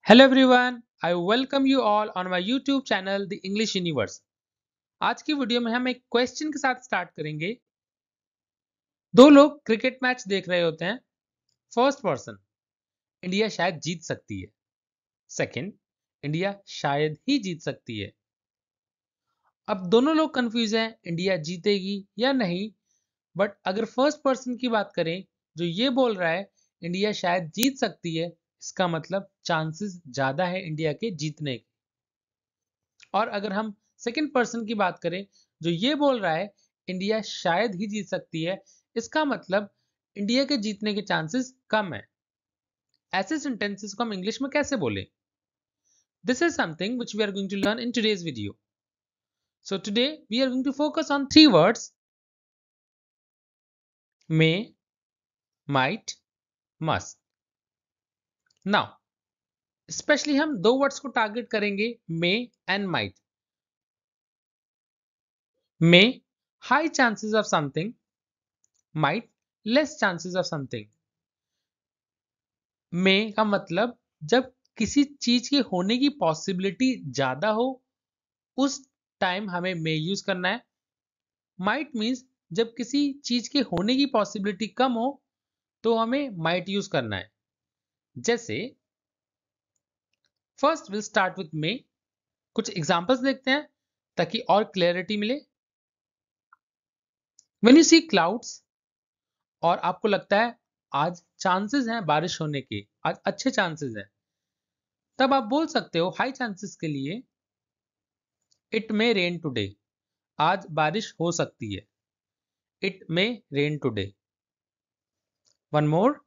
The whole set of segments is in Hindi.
Hello everyone, I welcome you all on my YouTube channel The English Universe। आज की वीडियो में हम एक क्वेश्चन के साथ स्टार्ट करेंगे। दो लोग क्रिकेट मैच देख रहे होते हैं। फर्स्ट पर्सन, इंडिया शायद जीत सकती है। सेकंड, इंडिया शायद ही जीत सकती है। अब दोनों लोग कंफ्यूज हैं, इंडिया जीतेगी या नहीं। बट अगर फर्स्ट पर्सन की बात करें, जो ये बोल रहा है इंडिया शायद जीत सकती है, इसका मतलब चांसेस ज्यादा है इंडिया के जीतने के। और अगर हम सेकंड पर्सन की बात करें, जो ये बोल रहा है इंडिया शायद ही जीत सकती है, इसका मतलब इंडिया के जीतने के चांसेस कम है। ऐसे सेंटेंसेस को हम इंग्लिश में कैसे बोलें? This is something which we are going to learn in today's video. So today we are going to focus on three words: may, might, must. Now specially हम दो वर्ड्स को टारगेट करेंगे, may and might. May, high chances of something, might, less chances of something. में का मतलब जब किसी चीज के होने की पॉसिबिलिटी ज्यादा हो, उस टाइम हमें मे यूज करना है। माइट मीन्स जब किसी चीज के होने की पॉसिबिलिटी कम हो, तो हमें माइट यूज करना है। जैसे फर्स्ट विल स्टार्ट विथ मे। कुछ एग्जांपल्स देखते हैं ताकि और क्लैरिटी मिले। व्हेन यू सी क्लाउड्स और आपको लगता है आज चांसेस हैं बारिश होने के, आज अच्छे चांसेस हैं, तब आप बोल सकते हो हाई चांसेस के लिए इट मे रेन टुडे। आज बारिश हो सकती है। It may rain today. One more,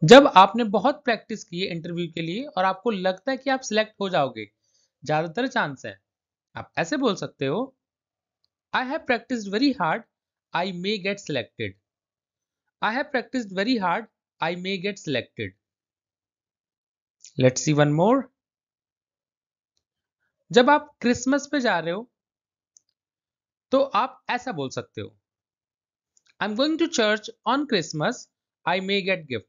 जब आपने बहुत प्रैक्टिस की है इंटरव्यू के लिए और आपको लगता है कि आप सिलेक्ट हो जाओगे, ज्यादातर चांस है, आप ऐसे बोल सकते हो I have practised very hard, I may get selected. I have practised very hard, I may get selected. Let's see one more. जब आप क्रिसमस पे जा रहे हो, तो आप ऐसा बोल सकते हो I am going to church on Christmas, I may get gift.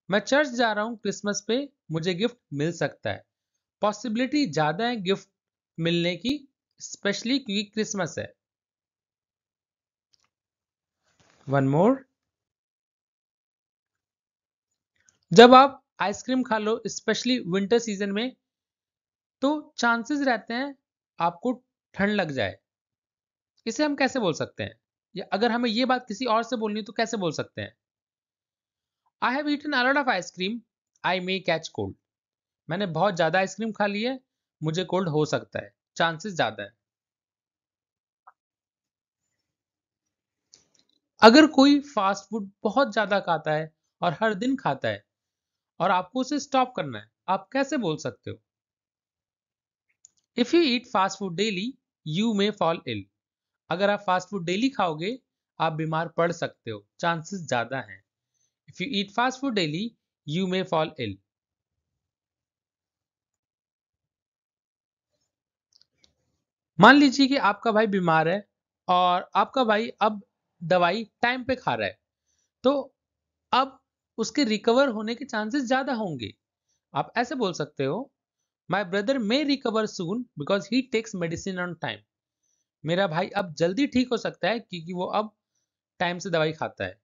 मैं चर्च जा रहा हूं क्रिसमस पे, मुझे गिफ्ट मिल सकता है। पॉसिबिलिटी ज्यादा है गिफ्ट मिलने की, स्पेशली क्योंकि क्रिसमस है। वन मोर, जब आप आइसक्रीम खा लो स्पेशली विंटर सीजन में, तो चांसेस रहते हैं आपको ठंड लग जाए। इसे हम कैसे बोल सकते हैं? या अगर हमें ये बात किसी और से बोलनी तो कैसे बोल सकते हैं? I have eaten a lot of ice cream, I may catch cold. मैंने बहुत ज्यादा आइसक्रीम खा ली है, मुझे कोल्ड हो सकता है, चांसेस ज्यादा है। अगर कोई फास्ट फूड बहुत ज्यादा खाता है और हर दिन खाता है और आपको उसे स्टॉप करना है, आप कैसे बोल सकते हो? If you eat fast food daily, you may fall ill. अगर आप फास्ट फूड डेली खाओगे, आप बीमार पड़ सकते हो, चांसेस ज्यादा हैं। If you eat fast food daily, you may fall ill. मान लीजिए कि आपका भाई बीमार है और आपका भाई अब दवाई टाइम पे खा रहा है, तो अब उसके रिकवर होने के चांसेस ज्यादा होंगे। आप ऐसे बोल सकते हो my brother may recover soon because he takes medicine on time. मेरा भाई अब जल्दी ठीक हो सकता है क्योंकि वो अब टाइम से दवाई खाता है।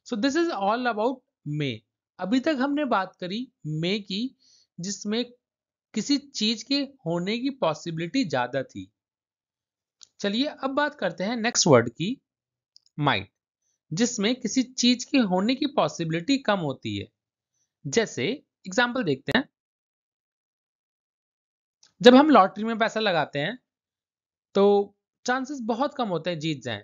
So this is all about may. अभी तक हमने बात करी मे की, जिसमें किसी चीज के होने की पॉसिबिलिटी ज्यादा थी। चलिए अब बात करते हैं नेक्स्ट वर्ड की, माइट, जिसमें किसी चीज के होने की पॉसिबिलिटी कम होती है। जैसे एग्जांपल देखते हैं। जब हम लॉटरी में पैसा लगाते हैं, तो चांसेस बहुत कम होते हैं जीत जाएं।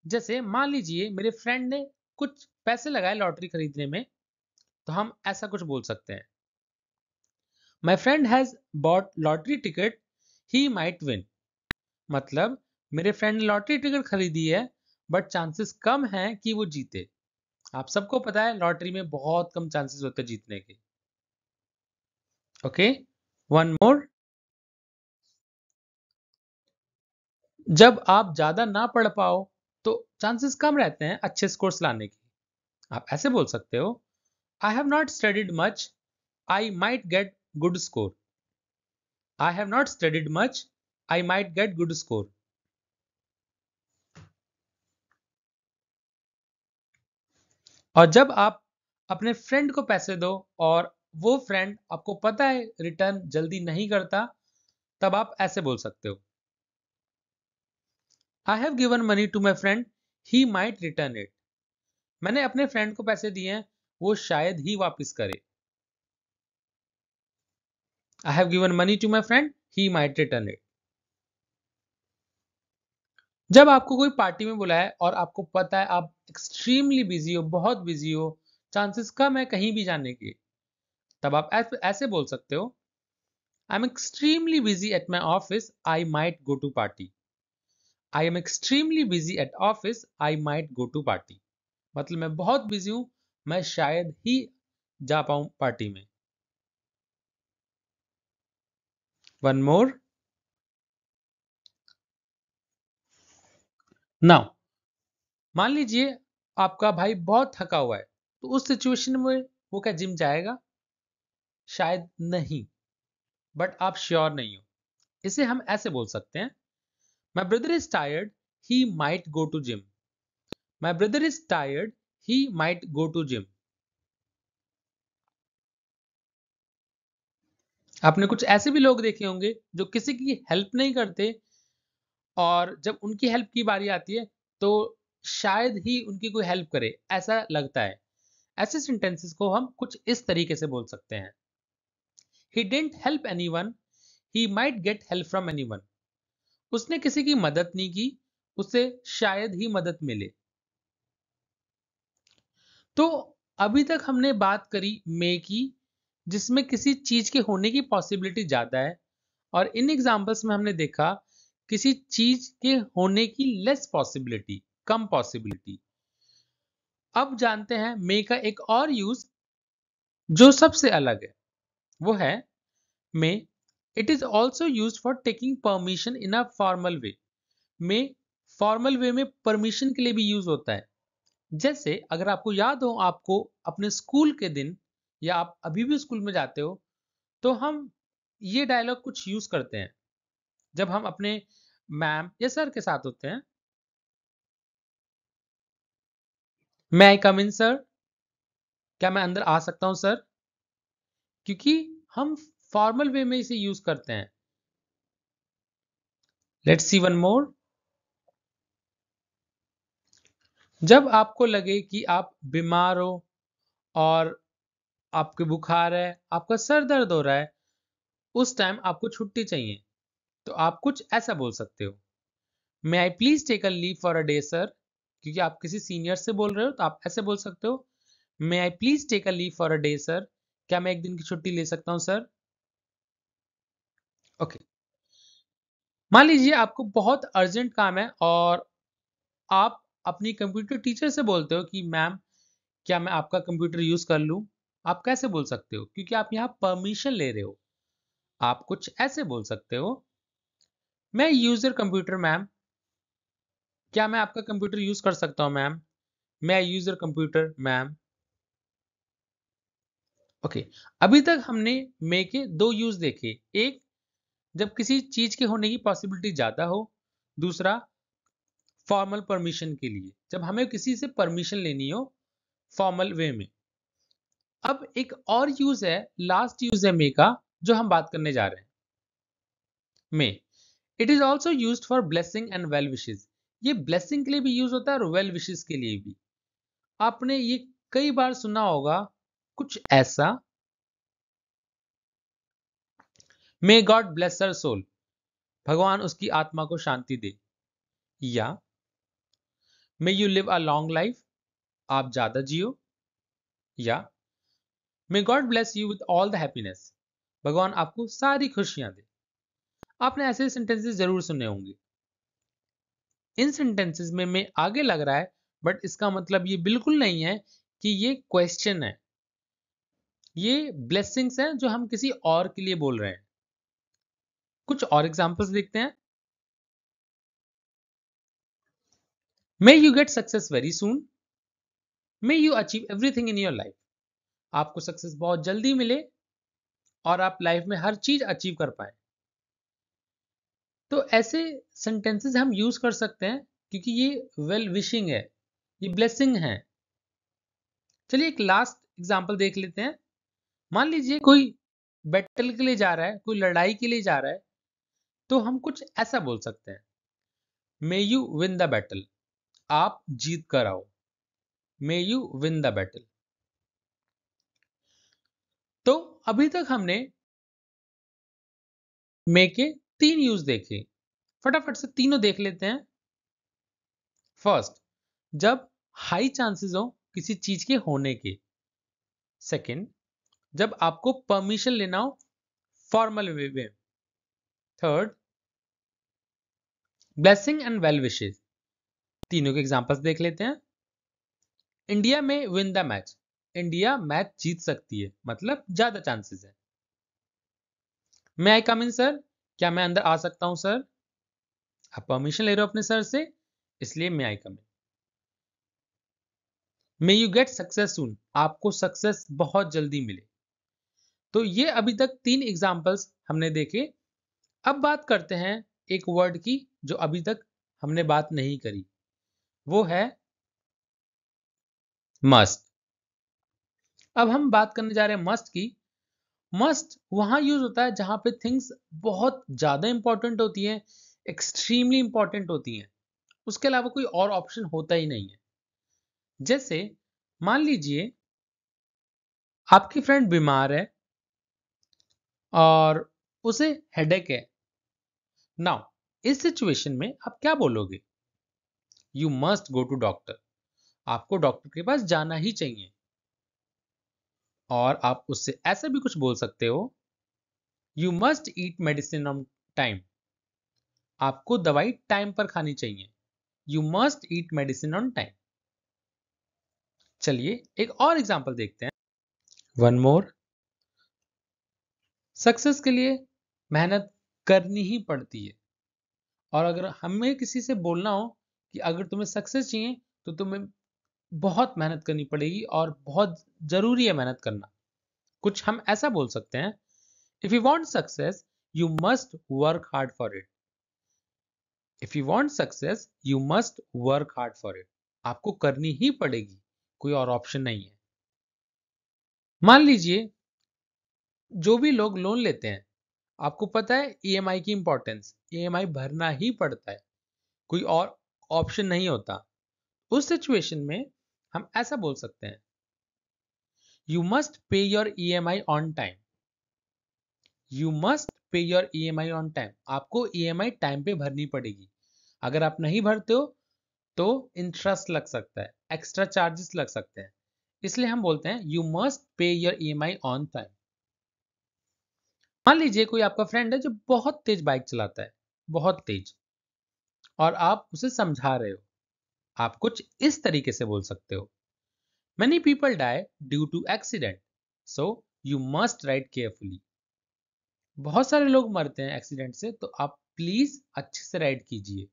जैसे मान लीजिए मेरे फ्रेंड ने कुछ पैसे लगाए लॉटरी खरीदने में, तो हम ऐसा कुछ बोल सकते हैं my friend has bot lottery ticket, he might win. मतलब मेरे फ्रेंड ने लॉटरी टिकट खरीदी है, बट चांसेस कम हैं कि वो जीते। आप सबको पता है लॉटरी में बहुत कम चांसेस होते हैं जीतने के। ओके, वन मोर, जब आप ज्यादा ना पढ़ पाओ, तो चांसेस कम रहते हैं अच्छे स्कोर्स लाने के। आप ऐसे बोल सकते हो I have not studied much. I might get good score. I have not studied much. I might get good score. और जब आप अपने फ्रेंड को पैसे दो और वो फ्रेंड आपको पता है रिटर्न जल्दी नहीं करता, तब आप ऐसे बोल सकते हो, I have given money to my friend, he might return it. मैंने अपने फ्रेंड को पैसे दिए हैं, वो शायद ही वापस करे. I have given money to my friend, he might return it. जब आपको कोई पार्टी में बुलाए और आपको पता है आप एक्सट्रीमली बिजी हो, बहुत बिजी हो, चांसेस कम है कहीं भी जाने के, तब आप ऐसे बोल सकते हो, I am extremely busy at my office, I might go to party. I am extremely busy at office, I might go to party. मतलब मैं बहुत बिजी हूं, मैं शायद ही जा पाऊं पार्टी में. One more. नाउ मान लीजिए आपका भाई बहुत थका हुआ है, तो उस सिचुएशन में वो क्या जिम जाएगा? शायद नहीं, बट आप श्योर नहीं हो. इसे हम ऐसे बोल सकते हैं, my brother is tired, he might go to gym. My brother is tired, he might go to gym. आपने कुछ ऐसे भी लोग देखे होंगे जो किसी की हेल्प नहीं करते, और जब उनकी हेल्प की बारी आती है तो शायद ही उनकी कोई हेल्प करे, ऐसा लगता है. ऐसे सेंटेंसेस को हम कुछ इस तरीके से बोल सकते हैं, he didn't help anyone, he might get help from anyone. उसने किसी की मदद नहीं की, उसे शायद ही मदद मिले. तो अभी तक हमने बात करी मे की, जिसमें किसी चीज के होने की पॉसिबिलिटी ज्यादा है, और इन एग्जांपल्स में हमने देखा किसी चीज के होने की लेस पॉसिबिलिटी, कम पॉसिबिलिटी. अब जानते हैं मे का एक और यूज जो सबसे अलग है, वो है may it is also use for taking permission in a formal way. में फॉर्मल वे में परमिशन के लिए भी यूज होता है. जैसे अगर आपको याद हो, आपको अपने स्कूल के दिन, या आप अभी भी स्कूल में जाते हो, तो हम ये डायलॉग कुछ यूज करते हैं जब हम अपने मैम या सर के साथ होते हैं. मे आई कम इन सर? क्या मैं अंदर आ सकता हूं सर? क्योंकि हम फॉर्मल वे में इसे यूज करते हैं. Let's see one more. जब आपको लगे कि आप बीमार हो और आपके बुखार है, आपका सर दर्द हो रहा है, उस टाइम आपको छुट्टी चाहिए, तो आप कुछ ऐसा बोल सकते हो, may I please take a leave for a day sir. क्योंकि आप किसी सीनियर से बोल रहे हो तो आप ऐसे बोल सकते हो, may I please take a leave for a day sir. क्या मैं एक दिन की छुट्टी ले सकता हूं सर? ओके. मान लीजिए आपको बहुत अर्जेंट काम है और आप अपनी कंप्यूटर टीचर से बोलते हो कि मैम क्या मैं आपका कंप्यूटर यूज कर लूं? आप कैसे बोल सकते हो? क्योंकि आप यहाँ परमिशन ले रहे हो. आप कुछ ऐसे बोल सकते हो, मैं यूजर कंप्यूटर मैम, क्या मैं आपका कंप्यूटर यूज कर सकता हूं मैम? मैं यूजर कंप्यूटर मैम. ओके. अभी तक हमने मे के दो यूज देखे. एक, जब किसी चीज के होने की पॉसिबिलिटी ज्यादा हो. दूसरा, फॉर्मल परमिशन के लिए, जब हमें किसी से परमिशन लेनी हो फॉर्मल वे में. अब एक और यूज है, लास्ट यूज है मे का, जो हम बात करने जा रहे हैं. May it is also use for blessing and well wishes. ये ब्लेसिंग के लिए भी यूज होता है और वेल विशेज के लिए भी. आपने ये कई बार सुना होगा कुछ ऐसा, मे गॉड ब्लेस हर सोल, भगवान उसकी आत्मा को शांति दे. या may you live a long life, आप ज्यादा जियो. या may God bless you with all the happiness, भगवान आपको सारी खुशियां दे. आपने ऐसे सेंटेंसेस जरूर सुने होंगे. इन सेंटेंसेस में मैं आगे लग रहा है, बट इसका मतलब ये बिल्कुल नहीं है कि ये क्वेश्चन है. ये ब्लेसिंग्स हैं जो हम किसी और के लिए बोल रहे हैं. कुछ और एग्जांपल्स देखते हैं. May you get success very soon, may you achieve everything in your life. आपको सक्सेस बहुत जल्दी मिले और आप लाइफ में हर चीज अचीव कर पाए। तो ऐसे सेंटेंसेस हम यूज कर सकते हैं क्योंकि ये वेल विशिंग है, ये ब्लेसिंग है। चलिए एक लास्ट एग्जांपल देख लेते हैं। मान लीजिए कोई बैटल के लिए जा रहा है, कोई लड़ाई के लिए जा रहा है, तो हम कुछ ऐसा बोल सकते हैं, may you win the battle, आप जीत कर आओ, may you win the battle. तो अभी तक हमने मे के 3 यूज देखे, फटाफट से तीनों देख लेते हैं। फर्स्ट, जब हाई चांसेस हो किसी चीज के होने के। सेकंड, जब आपको परमिशन लेना हो फॉर्मल वे में। Third, blessing and well wishes. तीनों के एग्जांपल्स देख लेते हैं। India may win the match, India match जीत सकती है, मतलब ज्यादा चांसेस है। मे आई कम इन सर, क्या मैं अंदर आ सकता हूं सर? आप परमिशन ले रहे हो अपने सर से, इसलिए मे आई कम इन। मे यू गेट सक्सेस सून, आपको सक्सेस बहुत जल्दी मिले। तो ये अभी तक 3 एग्जांपल्स हमने देखे। अब बात करते हैं एक वर्ड की जो अभी तक हमने बात नहीं करी, वो है मस्ट। अब हम बात करने जा रहे हैं मस्ट की। मस्ट वहां यूज होता है जहां पे थिंग्स बहुत ज्यादा इंपॉर्टेंट होती हैं, एक्सट्रीमली इंपॉर्टेंट होती हैं, उसके अलावा कोई और ऑप्शन होता ही नहीं है। जैसे मान लीजिए आपकी फ्रेंड बीमार है और उसे हेडेक है। नाउ इस सिचुएशन में आप क्या बोलोगे? You must go to doctor, आपको डॉक्टर के पास जाना ही चाहिए। और आप उससे ऐसा भी कुछ बोल सकते हो, you must eat medicine on time, आपको दवाई टाइम पर खानी चाहिए। You must eat medicine on time. चलिए एक और एग्जांपल देखते हैं। वन मोर, सक्सेस के लिए मेहनत करनी ही पड़ती है। और अगर हमें किसी से बोलना हो कि अगर तुम्हें सक्सेस चाहिए तो तुम्हें बहुत मेहनत करनी पड़ेगी और बहुत जरूरी है मेहनत करना, कुछ हम ऐसा बोल सकते हैं, if you want success you must work hard for it. If you want success you must work hard for it, आपको करनी ही पड़ेगी, कोई और ऑप्शन नहीं है। मान लीजिए जो भी लोग लोन लेते हैं, आपको पता है ईएमआई की इंपॉर्टेंस, ईएमआई भरना ही पड़ता है, कोई और ऑप्शन नहीं होता। उस सिचुएशन में हम ऐसा बोल सकते हैं, you must pay your EMI on time, you must pay your EMI on time, आपको ईएमआई टाइम पे भरनी पड़ेगी। अगर आप नहीं भरते हो तो इंटरेस्ट लग सकता है, एक्स्ट्रा चार्जेस लग सकते हैं, इसलिए हम बोलते हैं you must pay your EMI on time. मान लीजिए कोई आपका फ्रेंड है जो बहुत तेज बाइक चलाता है, बहुत तेज, और आप उसे समझा रहे हो, आप कुछ इस तरीके से बोल सकते हो, many people die due to accident, so you must ride carefully. बहुत सारे लोग मरते हैं एक्सीडेंट से, तो आप प्लीज अच्छे से राइड कीजिए।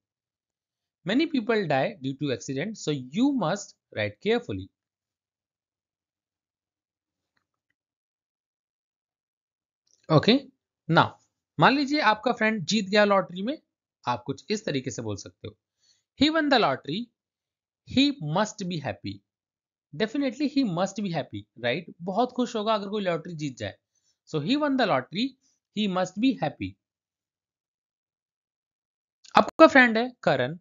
Many people die due to accident, so you must ride carefully. Okay, ना मान लीजिए आपका फ्रेंड जीत गया लॉटरी में, आप कुछ इस तरीके से बोल सकते हो, he won the lottery, he must be happy. Definitely he must be happy, right? बहुत खुश होगा अगर कोई लॉटरी जीत जाए। So he won the lottery, he must be happy. आपका फ्रेंड है करण,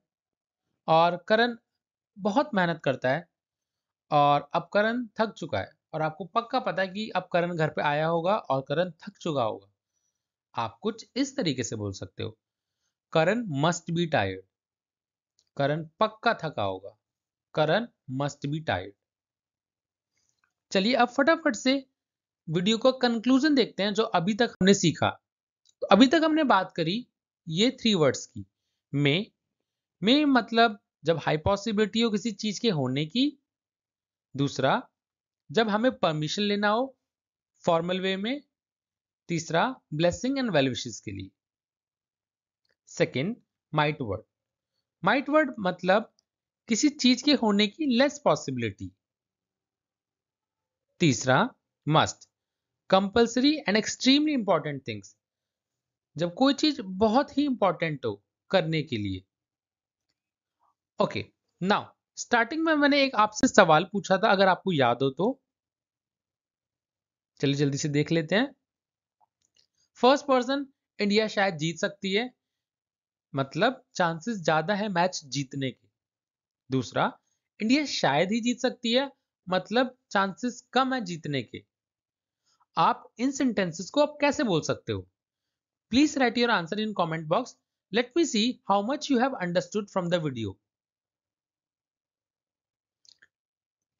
और करण बहुत मेहनत करता है, और अब करण थक चुका है, और आपको पक्का पता है कि अब करण घर पे आया होगा और करण थक चुका होगा। आप कुछ इस तरीके से बोल सकते हो, करण मस्ट बी टायर्ड, करण पक्का थका होगा, करण मस्ट बी टायर्ड। चलिए अब फटाफट से वीडियो का कंक्लूजन देखते हैं जो अभी तक हमने सीखा। तो अभी तक हमने बात करी ये 3 वर्ड्स की। मे मतलब जब हाई पॉसिबिलिटी हो किसी चीज के होने की। दूसरा, जब हमें परमिशन लेना हो फॉर्मल वे में। तीसरा, ब्लेसिंग एंड वेल विशेस के लिए। Second, might word, might word मतलब किसी चीज के होने की लेस पॉसिबिलिटी। तीसरा, must, compulsory and extremely important things, जब कोई चीज बहुत ही इंपॉर्टेंट हो करने के लिए। ओके, नाउ स्टार्टिंग में मैंने एक आपसे सवाल पूछा था, अगर आपको याद हो तो चलिए जल्दी से देख लेते हैं। फर्स्ट पर्सन, इंडिया शायद जीत सकती है, मतलब चांसेस ज्यादा है मैच जीतने के। दूसरा, इंडिया शायद ही जीत सकती है, मतलब चांसेस कम है जीतने के। आप इन सेंटेंसेस को आप कैसे बोल सकते हो? Please right your answer in comment box. Let me see how much you have understood from the video.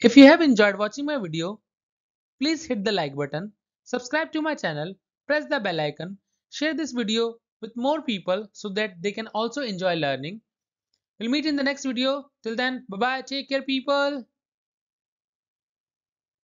If you have enjoyed watching my video, please hit the like button, subscribe to my channel, press the bell icon, share this video with more people so that they can also enjoy learning. We'll meet in the next video. Till then, bye bye, take care people.